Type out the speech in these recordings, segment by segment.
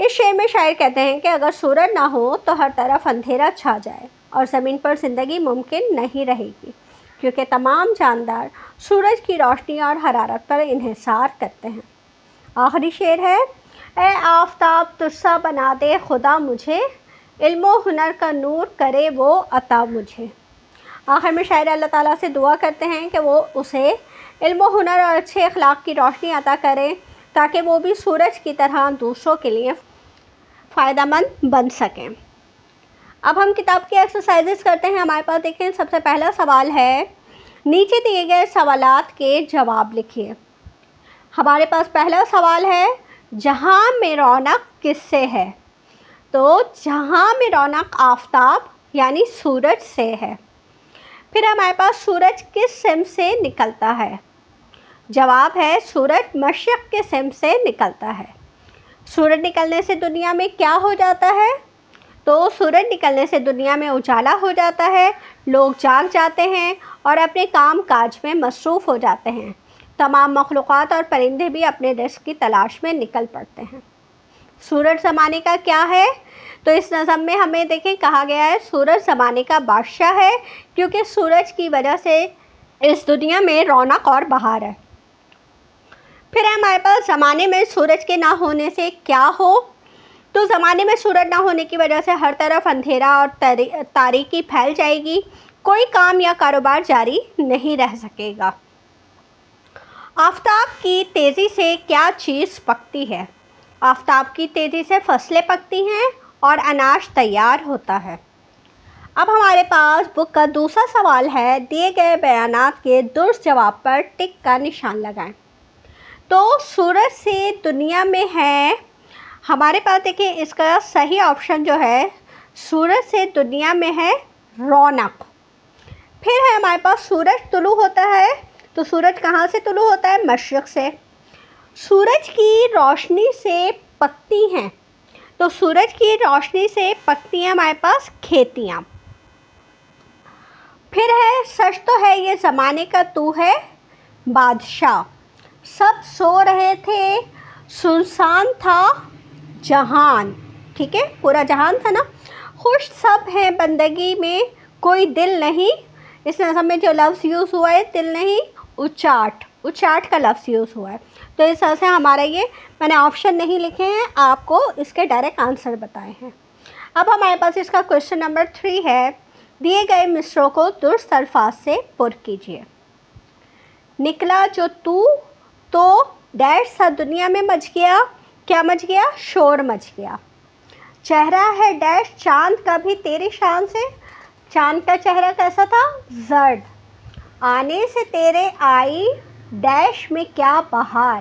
اس شعر میں شاعر کہتے ہیں کہ اگر سورج نہ ہو تو ہر طرف اندھیرا چھا جائے اور زمین پر زندگی ممکن نہیں رہے گی، کیونکہ تمام جاندار سورج کی روشنی اور حرارت پر انحصار کرتے ہیں۔ آخری شعر ہے، اے آفتاب تجھ سا بنا دے خدا مجھے، علم و ہنر کا نور کرے وہ عطا مجھے۔ آخر میں شاعر اللہ تعالیٰ سے دعا کرتے ہیں کہ وہ اسے علم و ہنر اور اچھے اخلاق کی روشنی عطا کرے تاکہ وہ بھی سورج کی طرح دوسروں کے لیے فائدہ مند بن سکیں۔ اب ہم کتاب کی ایکسرسائزز کرتے ہیں۔ ہمارے پاس دیکھیں سب سے پہلا سوال ہے، نیچے دیے گئے سوالات کے جواب لکھیے۔ ہمارے پاس پہلا سوال ہے، جہاں میں رونق کس سے ہے؟ تو جہاں میں رونق آفتاب یعنی سورج سے ہے۔ پھر ہمارے پاس سورج کس سمت سے نکلتا ہے؟ جواب ہے سورج مشرق کے سمت سے نکلتا ہے۔ سورج نکلنے سے دنیا میں کیا ہو جاتا ہے؟ تو سورج نکلنے سے دنیا میں اجالا ہو جاتا ہے، لوگ جاگ جاتے ہیں اور اپنے کام کاج میں مصروف ہو جاتے ہیں۔ تمام مخلوقات اور پرندے بھی اپنے رزق کی تلاش میں نکل پڑتے ہیں۔ سورج زمانے کا کیا ہے؟ تو اس نظم میں ہمیں دیکھیں کہا گیا ہے سورج زمانے کا بادشاہ ہے، کیونکہ سورج کی وجہ سے اس دنیا میں رونق اور بہار ہے۔ پھر ہمارے پاس زمانے میں سورج کے نہ ہونے سے کیا ہو؟ تو زمانے میں سورج نہ ہونے کی وجہ سے ہر طرف اندھیرا اور تاریکی پھیل جائے گی، کوئی کام یا کاروبار جاری نہیں رہ سکے گا۔ آفتاب کی تیزی سے کیا چیز پکتی ہے؟ آفتاب کی تیزی سے فصلیں پکتی ہیں اور اناج تیار ہوتا ہے۔ اب ہمارے پاس بک کا دوسرا سوال ہے، دیے گئے بیانات کے درست جواب پر ٹک کا نشان لگائیں۔ تو سورج سے دنیا میں ہے، ہمارے پاس دیکھیں اس کا صحیح آپشن جو ہے سورج سے دنیا میں ہے رونق۔ پھر ہے ہمارے پاس سورج طلوع ہوتا ہے، تو سورج کہاں سے طلوع ہوتا ہے؟ مشرق سے۔ سورج کی روشنی سے پکتی ہیں، تو سورج کی روشنی سے پکتی ہیں ہمارے پاس کھیتیاں۔ پھر ہے سچ تو ہے یہ زمانے کا تو ہے بادشاہ، سب سو رہے تھے سنسان تھا جہان، ٹھیک ہے پورا جہان تھا نا، خوش سب ہیں بندگی میں کوئی دل نہیں۔ اس نظم میں جو لفظ یوز ہوا ہے دل نہیں، اچاٹ کا لفظ یوز ہوا ہے۔ تو اس طرح سے ہمارا یہ میں نے آپشن نہیں لکھے ہیں، آپ کو اس کے ڈائریکٹ آنسر بتائے ہیں۔ اب ہمارے پاس اس کا کوشچن نمبر 3 ہے، دیے گئے مصروں کو درست الفاظ سے پر کیجیے۔ نکلا جو تو ڈیش سا دنیا میں مچ گیا، کیا مچ گیا؟ شور مچ گیا۔ چہرہ ہے ڈیش چاند کا بھی تیری شان سے، چاند کا چہرہ کیسا تھا؟ زرد۔ آنے سے تیرے آئی ڈیش میں کیا بہار،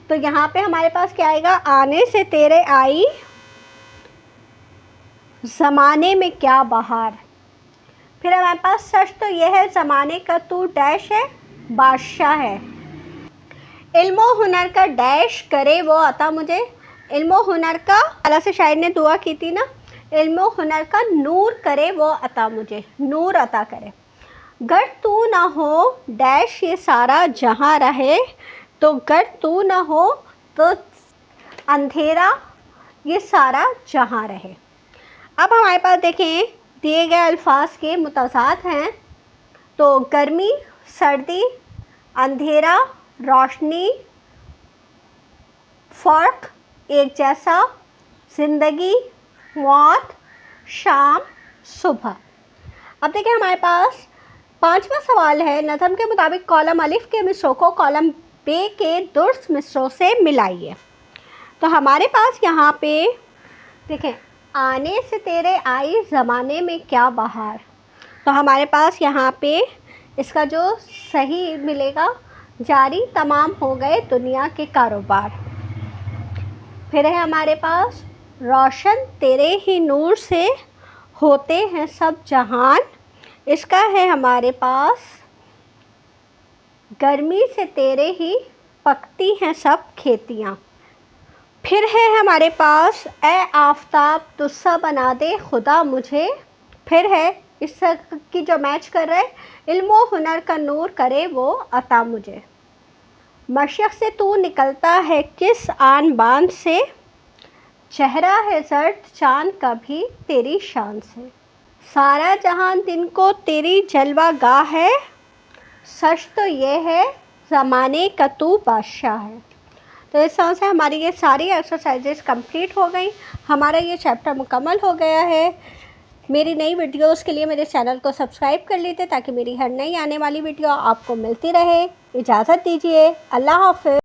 تو یہاں پہ ہمارے پاس کیا آئے گا؟ آنے سے تیرے آئی زمانے میں کیا بہار۔ پھر ہمارے پاس سچ تو یہ ہے زمانے کا تو ڈیش ہے بادشاہ ہے۔ علم و ہنر کا ڈیش کرے وہ عطا مجھے، علم و ہنر کا اللہ سے شاعر نے دعا کی تھی نا، علم و ہنر کا نور کرے وہ عطا مجھے، نور عطا کرے۔ گر تو نہ ہو ڈیش یہ سارا جہاں رہے، تو گر تو نہ ہو تو اندھیرا یہ سارا جہاں رہے۔ اب ہمارے پاس دیکھیں دیے گئے الفاظ کے متضاد ہیں، تو گرمی، سردی، اندھیرا، روشنی، فرق، ایک جیسا، زندگی، موت، شام، صبح۔ اب دیکھیں ہمارے پاس 5واں سوال ہے، نظم کے مطابق کالم الف کے مصروں کو کالم ب کے درست مصروں سے ملائیے۔ تو ہمارے پاس یہاں پہ دیکھیں آنے سے تیرے آئی زمانے میں کیا بہار، تو ہمارے پاس یہاں پہ اس کا جو صحیح ملے گا جاری تمام ہو گئے دنیا کے کاروبار۔ پھر ہے ہمارے پاس روشن تیرے ہی نور سے ہوتے ہیں سب جہان، اس کا ہے ہمارے پاس گرمی سے تیرے ہی پکتی ہیں سب کھیتیاں۔ پھر ہے ہمارے پاس اے آفتاب تجھ سا بنا دے خدا مجھے، پھر ہے اس کی جو میچ کر رہے علم و ہنر کا نور کرے وہ عطا مجھے۔ مشرق سے تو نکلتا ہے کس آن بان سے، چہرہ ہے زرد چاند کا بھی تیری شان سے، سارا جہان دن کو تیری جلوہ گاہ ہے، سچ تو یہ ہے زمانے کا تو بادشاہ ہے۔ تو اس طرح سے ہماری یہ ساری ایکسرسائزز کمپلیٹ ہو گئیں، ہمارا یہ چیپٹر مکمل ہو گیا ہے۔ میری نئی ویڈیوز کے لیے میرے چینل کو سبسکرائب کر لیتے تاکہ میری ہر نئی آنے والی ویڈیو آپ کو ملتی رہے۔ اجازت دیجیے، اللہ حافظ۔